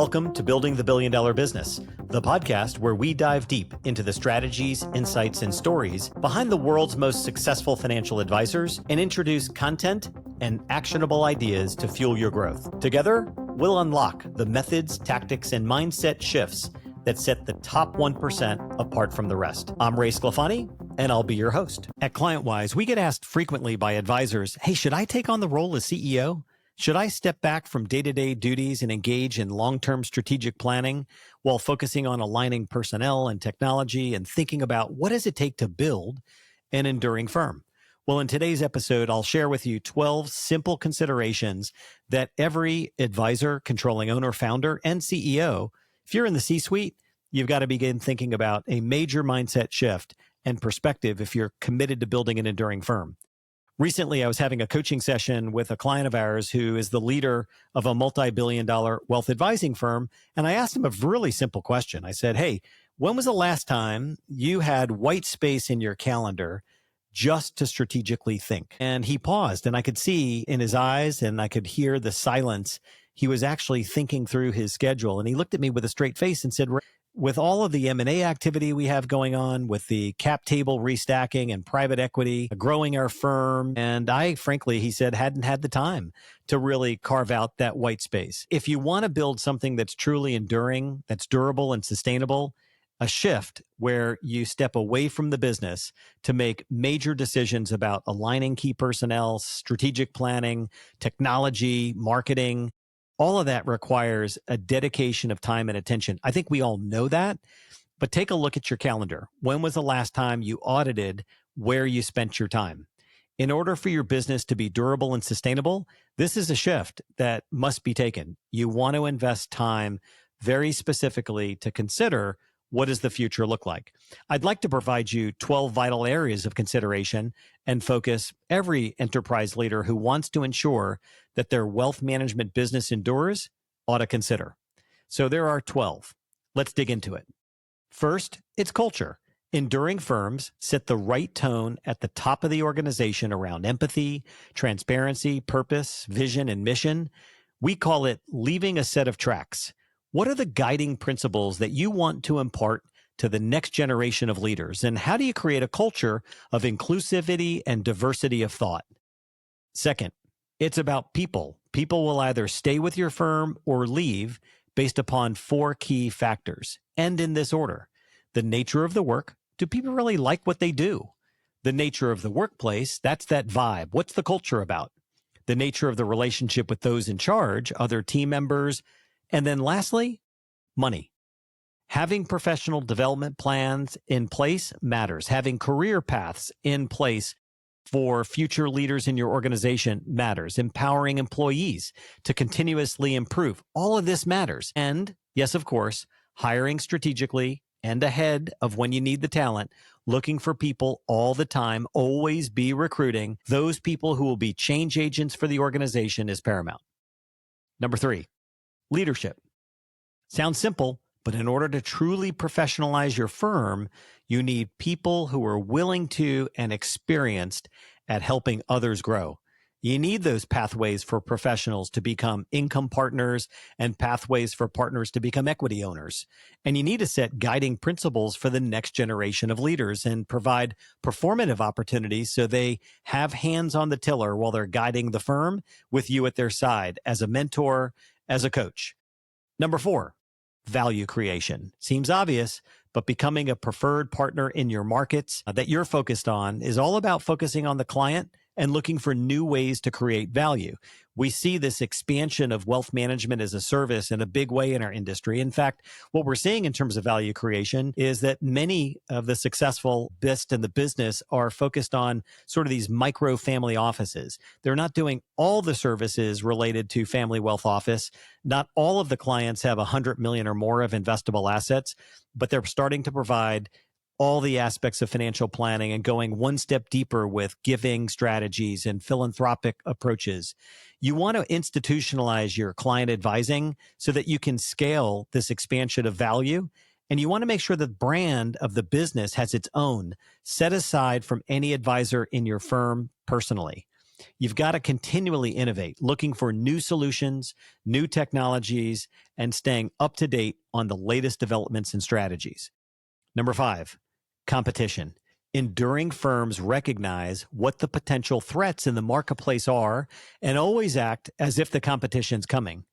Welcome to Building the $1 Billion Business, the podcast where we dive deep into the strategies, insights, and stories behind the world's most successful financial advisors and introduce content and actionable ideas to fuel your growth. Together, we'll unlock the methods, tactics, and mindset shifts that set the top 1% apart from the rest. I'm Ray Sclafani, and I'll be your host. At ClientWise, we get asked frequently by advisors, hey, should I take on the role as CEO? Should I step back from day-to-day duties and engage in long-term strategic planning while focusing on aligning personnel and technology and thinking about what does it take to build an enduring firm? Well, in today's episode, I'll share with you 12 simple considerations that every advisor, controlling owner, founder, and CEO, if you're in the C-suite, you've got to begin thinking about a major mindset shift and perspective if you're committed to building an enduring firm. Recently, I was having a coaching session with a client of ours who is the leader of a multi-billion-dollar wealth advising firm, and I asked him a really simple question. I said, hey, when was the last time you had white space in your calendar just to strategically think? And he paused, and I could see in his eyes, and I could hear the silence. He was actually thinking through his schedule, and he looked at me with a straight face and said, with all of the M&A activity we have going on, with the cap table restacking and private equity, growing our firm, and I, frankly, he said, hadn't had the time to really carve out that white space. If you want to build something that's truly enduring, that's durable and sustainable, a shift where you step away from the business to make major decisions about aligning key personnel, strategic planning, technology, marketing, all of that requires a dedication of time and attention. I think we all know that, but take a look at your calendar. When was the last time you audited where you spent your time? In order for your business to be durable and sustainable, this is a shift that must be taken. You want to invest time very specifically to consider what does the future look like. I'd like to provide you 12 vital areas of consideration and focus every enterprise leader who wants to ensure that their wealth management business endures ought to consider. So there are 12. Let's dig into it. First, it's culture. Enduring firms set the right tone at the top of the organization around empathy, transparency, purpose, vision, and mission. We call it leaving a set of tracks. What are the guiding principles that you want to impart to the next generation of leaders? And how do you create a culture of inclusivity and diversity of thought? Second, it's about people. People will either stay with your firm or leave based upon 4 key factors. And in this order: the nature of the work. Do people really like what they do? The nature of the workplace. That's that vibe. What's the culture about? The nature of the relationship with those in charge, other team members. And then lastly, money. Having professional development plans in place matters. Having career paths in place for future leaders in your organization matters. Empowering employees to continuously improve. All of this matters. And yes, of course, hiring strategically and ahead of when you need the talent, looking for people all the time, always be recruiting. Those people who will be change agents for the organization is paramount. Number 3. Leadership. Sounds simple, but in order to truly professionalize your firm, you need people who are willing to and experienced at helping others grow. You need those pathways for professionals to become income partners and pathways for partners to become equity owners. And you need to set guiding principles for the next generation of leaders and provide performative opportunities so they have hands on the tiller while they're guiding the firm with you at their side as a mentor, as a coach. Number 4, value creation. Seems obvious, but becoming a preferred partner in your markets that you're focused on is all about focusing on the client and looking for new ways to create value. We see this expansion of wealth management as a service in a big way in our industry. In fact, what we're seeing in terms of value creation is that many of the successful best in the business are focused on sort of these micro family offices. They're not doing all the services related to family wealth office. Not all of the clients have 100 million or more of investable assets, but they're starting to provide all the aspects of financial planning and going one step deeper with giving strategies and philanthropic approaches. You want to institutionalize your client advising so that you can scale this expansion of value. And you want to make sure the brand of the business has its own, set aside from any advisor in your firm personally. You've got to continually innovate, looking for new solutions, new technologies, and staying up to date on the latest developments and strategies. Number 5, competition. Enduring firms recognize what the potential threats in the marketplace are and always act as if the competition's coming.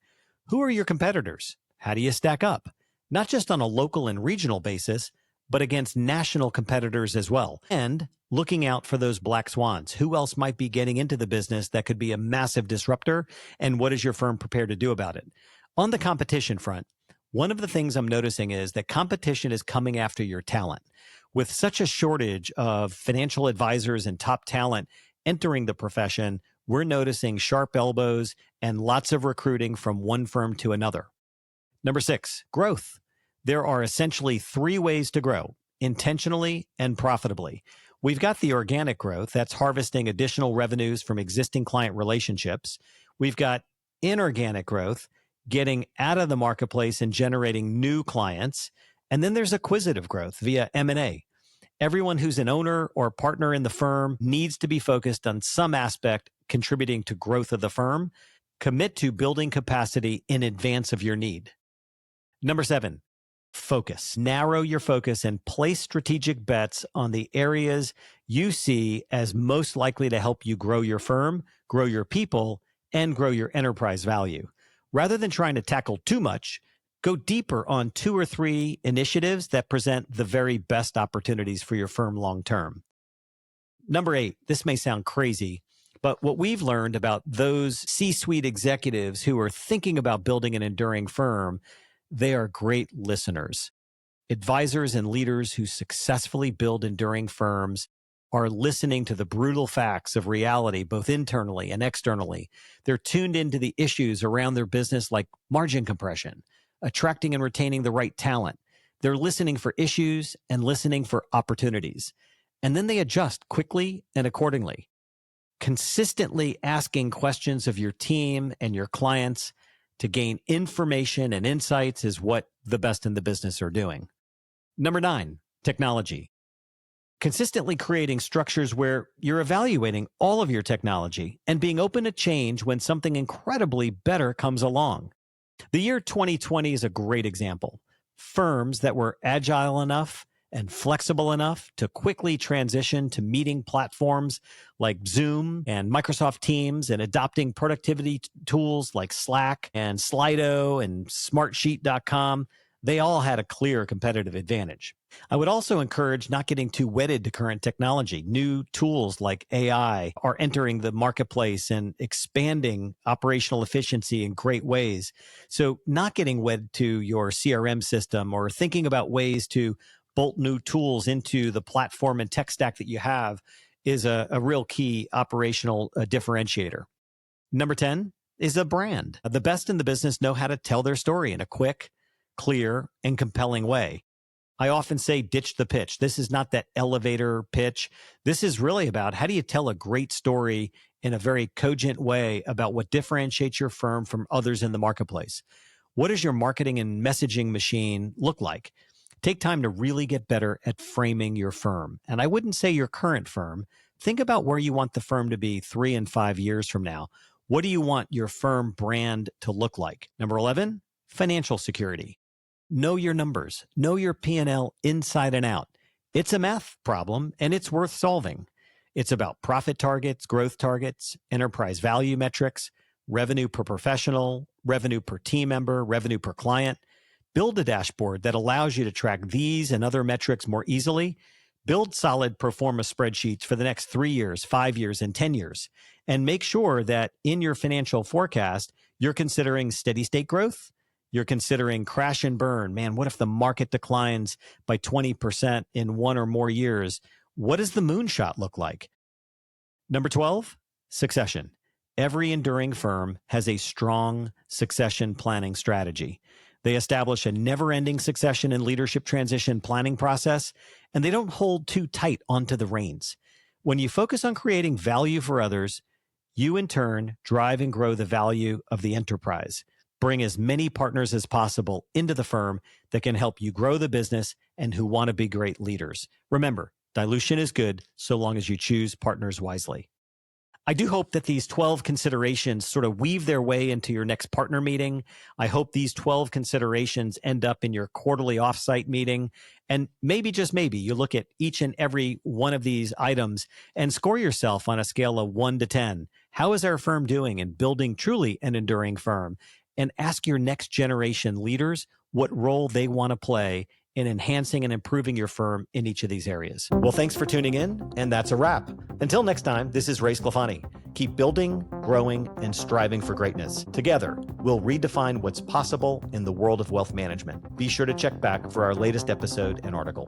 Who are your competitors? How do you stack up? Not just on a local and regional basis, but against national competitors as well. And looking out for those black swans. Who else might be getting into the business that could be a massive disruptor? And what is your firm prepared to do about it? On the competition front, one of the things I'm noticing is that competition is coming after your talent. With such a shortage of financial advisors and top talent entering the profession, we're noticing sharp elbows and lots of recruiting from one firm to another. Number 6, growth. There are essentially 3 ways to grow: intentionally and profitably. We've got the organic growth, that's harvesting additional revenues from existing client relationships. We've got inorganic growth, getting out of the marketplace and generating new clients. And then there's acquisitive growth via M&A. Everyone who's an owner or partner in the firm needs to be focused on some aspect contributing to growth of the firm. Commit to building capacity in advance of your need. Number 7, focus. Narrow your focus and place strategic bets on the areas you see as most likely to help you grow your firm, grow your people, and grow your enterprise value. Rather than trying to tackle too much, go deeper on 2 or 3 initiatives that present the very best opportunities for your firm long term. Number 8, this may sound crazy, but what we've learned about those C-suite executives who are thinking about building an enduring firm, they are great listeners. Advisors and leaders who successfully build enduring firms are listening to the brutal facts of reality, both internally and externally. They're tuned into the issues around their business like margin compression, attracting and retaining the right talent. They're listening for issues and listening for opportunities. And then they adjust quickly and accordingly. Consistently asking questions of your team and your clients to gain information and insights is what the best in the business are doing. Number 9, technology. Consistently creating structures where you're evaluating all of your technology and being open to change when something incredibly better comes along. The year 2020 is a great example. Firms that were agile enough and flexible enough to quickly transition to meeting platforms like Zoom and Microsoft Teams and adopting productivity tools like Slack and Slido and Smartsheet.com, they all had a clear competitive advantage. I would also encourage not getting too wedded to current technology. New tools like AI are entering the marketplace and expanding operational efficiency in great ways. So not getting wed to your CRM system or thinking about ways to bolt new tools into the platform and tech stack that you have is a real key operational differentiator. Number 10 is a brand. The best in the business know how to tell their story in a quick, clear, and compelling way. I often say ditch the pitch. This is not that elevator pitch. This is really about how do you tell a great story in a very cogent way about what differentiates your firm from others in the marketplace. What does your marketing and messaging machine look like? Take time to really get better at framing your firm. And I wouldn't say your current firm. Think about where you want the firm to be 3 and 5 years from now. What do you want your firm brand to look like? Number 11, financial security. Know your numbers. Know your P&L inside and out. It's a math problem, and it's worth solving. It's about profit targets, growth targets, enterprise value metrics, revenue per professional, revenue per team member, revenue per client. Build a dashboard that allows you to track these and other metrics more easily. Build solid pro forma spreadsheets for the next 3 years, 5 years, and 10 years. And make sure that in your financial forecast, you're considering steady state growth. You're considering crash and burn. Man, what if the market declines by 20% in 1 or more years? What does the moonshot look like? Number 12, succession. Every enduring firm has a strong succession planning strategy. They establish a never-ending succession and leadership transition planning process, and they don't hold too tight onto the reins. When you focus on creating value for others, you in turn drive and grow the value of the enterprise. Bring as many partners as possible into the firm that can help you grow the business and who want to be great leaders. Remember, dilution is good so long as you choose partners wisely. I do hope that these 12 considerations sort of weave their way into your next partner meeting. I hope these 12 considerations end up in your quarterly offsite meeting. And maybe, just maybe, you look at each and every one of these items and score yourself on a scale of 1 to 10. How is our firm doing in building truly an enduring firm? And ask your next generation leaders what role they want to play in enhancing and improving your firm in each of these areas. Well, thanks for tuning in, and that's a wrap. Until next time, this is Ray Sclafani. Keep building, growing, and striving for greatness. Together, we'll redefine what's possible in the world of wealth management. Be sure to check back for our latest episode and article.